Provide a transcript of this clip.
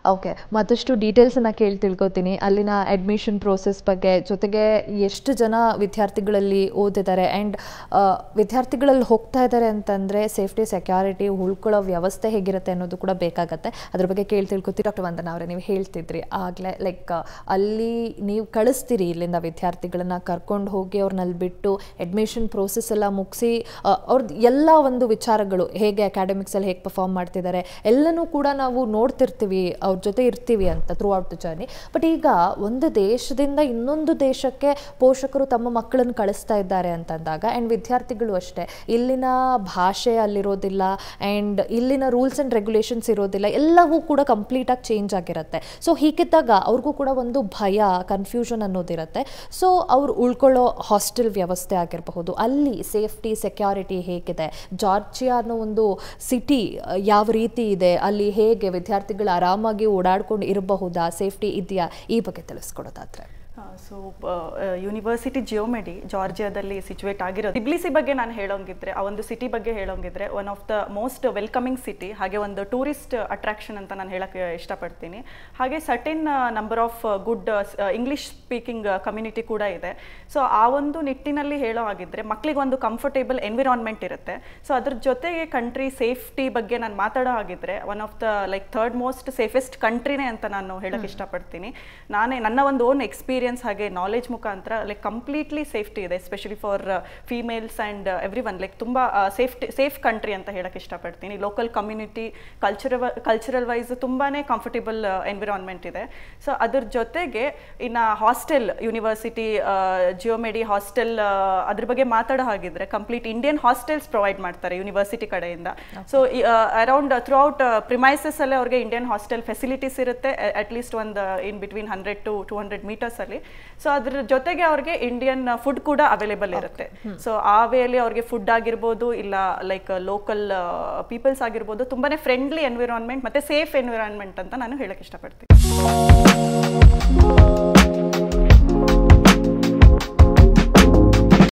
Okay, ಮತ್ತಷ್ಟು ಡೀಟೇಲ್ಸನ್ನು ಕೇಳಿ ತಿಳ್ಕೊತೀನಿ ಅಲ್ಲಿನ ಅಡ್ಮಿಷನ್ ಪ್ರೋಸೆಸ್ ಬಗ್ಗೆ, ಜೊತೆಗೆ ಎಷ್ಟು ಜನ ವಿದ್ಯಾರ್ಥಿಗಳಲ್ಲಿ ಓದಿದ್ದಾರೆ ಆ್ಯಂಡ್ ವಿದ್ಯಾರ್ಥಿಗಳಲ್ಲಿ ಹೋಗ್ತಾ ಇದ್ದಾರೆ ಅಂತಂದರೆ ಸೇಫ್ಟಿ ಸೆಕ್ಯೂರಿಟಿ ಉಳ್ಕೊಳ್ಳೋ ವ್ಯವಸ್ಥೆ ಹೇಗಿರುತ್ತೆ ಅನ್ನೋದು ಕೂಡ ಬೇಕಾಗತ್ತೆ. ಅದ್ರ ಬಗ್ಗೆ ಕೇಳಿ ತಿಳ್ಕೊತೀವಿ. ಡಾಕ್ಟರ್ ವಂದನಾ ಅವರೇ, ನೀವು ಹೇಳ್ತಿದ್ರಿ ಆಗಲೇ ಲೈಕ್ ಅಲ್ಲಿ ನೀವು ಕಳಿಸ್ತೀರಿ ಇಲ್ಲಿಂದ ವಿದ್ಯಾರ್ಥಿಗಳನ್ನ ಕರ್ಕೊಂಡು ಹೋಗಿ ಅವ್ರನ್ನಲ್ಲಿ ಬಿಟ್ಟು ಅಡ್ಮಿಷನ್ ಪ್ರೋಸೆಸ್ ಎಲ್ಲ ಮುಗಿಸಿ ಅವ್ರದ್ದು ಎಲ್ಲ ಒಂದು ವಿಚಾರಗಳು ಹೇಗೆ ಅಕಾಡೆಮಿಕ್ಸಲ್ಲಿ ಹೇಗೆ ಪರ್ಫಾರ್ಮ್ ಮಾಡ್ತಿದ್ದಾರೆ ಎಲ್ಲನೂ ಕೂಡ ನಾವು ನೋಡ್ತಿರ್ತೀವಿ, ಅವ್ರ ಜೊತೆ ಇರ್ತೀವಿ ಅಂತ through out the journey. But ಈಗ ಒಂದು ದೇಶದಿಂದ ಇನ್ನೊಂದು ದೇಶಕ್ಕೆ ಪೋಷಕರು ತಮ್ಮ ಮಕ್ಕಳನ್ನು ಕಳಿಸ್ತಾ ಇದ್ದಾರೆ ಅಂತಂದಾಗ ಆ್ಯಂಡ್ ವಿದ್ಯಾರ್ಥಿಗಳು ಅಷ್ಟೇ, ಇಲ್ಲಿನ ಭಾಷೆ ಅಲ್ಲಿರೋದಿಲ್ಲ ಆ್ಯಂಡ್ ಇಲ್ಲಿನ ರೂಲ್ಸ್ ಆ್ಯಂಡ್ ರೆಗ್ಯುಲೇಷನ್ಸ್ ಇರೋದಿಲ್ಲ, ಎಲ್ಲವೂ ಕೂಡ ಕಂಪ್ಲೀಟಾಗಿ ಚೇಂಜ್ ಆಗಿರುತ್ತೆ. ಸೊ ಹೀಗಿದ್ದಾಗ ಅವ್ರಿಗೂ ಕೂಡ ಒಂದು ಭಯ, ಕನ್ಫ್ಯೂಷನ್ ಅನ್ನೋದಿರುತ್ತೆ. ಸೊ ಅವ್ರು ಉಳ್ಕೊಳ್ಳೋ ಹಾಸ್ಟೆಲ್ ವ್ಯವಸ್ಥೆ ಆಗಿರಬಹುದು, ಅಲ್ಲಿ ಸೇಫ್ಟಿ ಸೆಕ್ಯೂರಿಟಿ ಹೇಗಿದೆ, ಜಾರ್ಜಿಯಾ ಅನ್ನೋ ಒಂದು ಸಿಟಿ ಯಾವ ರೀತಿ ಇದೆ, ಅಲ್ಲಿ ಹೇಗೆ ವಿದ್ಯಾರ್ಥಿಗಳು ಆರಾಮಾಗಿ ಓಡಾಡ್ಕೊಂಡು ಇರಬಹುದಾ, ಸೇಫ್ಟಿ ಇದೆಯಾ, ಈ ಬಗ್ಗೆ ತಿಳಿಸ್ಕೊಡೋದಾದ್ರೆ. ಸೊ ಯೂನಿವರ್ಸಿಟಿ ಜಿಯೋಮೆಡಿ ಜಾರ್ಜಿಯಾದಲ್ಲಿ ಸಿಚುವೇಟ್ ಆಗಿರೋದು. ಟಿಬ್ಲಿಸಿ ಬಗ್ಗೆ ನಾನು ಹೇಳೋಂಗಿದ್ರೆ, ಆ ಒಂದು ಸಿಟಿ ಬಗ್ಗೆ ಹೇಳೋಂಗಿದ್ರೆ one of the most welcoming city, ಹಾಗೆ ಒಂದು ಟೂರಿಸ್ಟ್ ಅಟ್ರಾಕ್ಷನ್ ಅಂತ ನಾನು ಹೇಳಕ್ಕೆ ಇಷ್ಟಪಡ್ತೀನಿ. ಹಾಗೆ certain number of good English speaking community ಕೂಡ ಇದೆ. ಸೊ ಆ ಒಂದು ನಿಟ್ಟಿನಲ್ಲಿ ಹೇಳೋ ಆಗಿದ್ರೆ ಮಕ್ಕಳಿಗೆ ಒಂದು ಕಂಫರ್ಟೇಬಲ್ ಎನ್ವಿರಾನ್ಮೆಂಟ್ ಇರುತ್ತೆ. ಸೊ ಅದ್ರ ಜೊತೆಗೆ ಕಂಟ್ರಿ ಸೇಫ್ಟಿ ಬಗ್ಗೆ ನಾನು ಮಾತಾಡೋ ಆಗಿದ್ರೆ one of the like third most safest ಕಂಟ್ರಿನೇ ಅಂತ ನಾನು ಹೇಳಕ್ಕೆ ಇಷ್ಟಪಡ್ತೀನಿ. ನನ್ನ ಒಂದು ಓನ್ ಎಕ್ಸ್ಪೀರಿಯನ್ಸ್ ಹಾಗೆ ನಾಲೆಜ್ ಮುಖಾಂತರ ಲೈಕ್ ಕಂಪ್ಲೀಟ್ಲಿ ಸೇಫ್ಟಿ ಇದೆ, especially for females and everyone. Like ತುಂಬ ಸೇಫ್ ಕಂಟ್ರಿ ಅಂತ ಹೇಳಕ್ಕೆ ಇಷ್ಟಪಡ್ತೀನಿ. ಲೋಕಲ್ ಕಮ್ಯುನಿಟಿ, ಕಲ್ಚರಲ್ ವೈಸ್ ತುಂಬಾ ಕಂಫರ್ಟೇಬಲ್ ಎನ್ವಿರಾನ್ಮೆಂಟ್ ಇದೆ. ಸೊ ಅದ್ರ ಜೊತೆಗೆ ಇನ್ನು ಹಾಸ್ಟೆಲ್, ಯೂನಿವರ್ಸಿಟಿ ಜಿಯೋಮೆಡಿ ಹಾಸ್ಟೆಲ್ ಅದ್ರ ಬಗ್ಗೆ ಮಾತಾಡೋ ಹಾಗಿದ್ರೆ ಕಂಪ್ಲೀಟ್ ಇಂಡಿಯನ್ ಹಾಸ್ಟೆಲ್ಸ್ ಪ್ರೊವೈಡ್ ಮಾಡ್ತಾರೆ ಯೂನಿವರ್ಸಿಟಿ ಕಡೆಯಿಂದ. So around through out premises ಅಲ್ಲೇ ಅವ್ರಿಗೆ ಇಂಡಿಯನ್ ಹಾಸ್ಟೆಲ್ ಫೆಸಿಲಿಟೀಸ್ ಇರುತ್ತೆ, ಅಟ್ಲೀಸ್ಟ್ ಒಂದು ಇನ್ ಬಿಟ್ವೀನ್ 100 to 200 meters ಅಲ್ಲಿ. ಸೊ ಅದ್ರ ಜೊತೆಗೆ ಅವ್ರಿಗೆ ಇಂಡಿಯನ್ ಫುಡ್ ಕೂಡ ಅವೈಲೇಬಲ್ ಇರುತ್ತೆ. ಸೊ ಆ ವೇಯಲ್ಲಿ ಅವ್ರಿಗೆ ಫುಡ್ ಆಗಿರ್ಬೋದು, ಇಲ್ಲ ಲೈಕ್ ಲೋಕಲ್ ಪೀಪಲ್ಸ್ ಆಗಿರ್ಬೋದು, ತುಂಬಾನೇ ಫ್ರೆಂಡ್ಲಿ ಎನ್ವಿರಾನ್ಮೆಂಟ್ ಮತ್ತೆ ಸೇಫ್ ಎನ್ವಿರಾನ್ಮೆಂಟ್ ಅಂತ ನಾನು ಹೇಳಕ್ ಇಷ್ಟಪಡ್ತೀನಿ.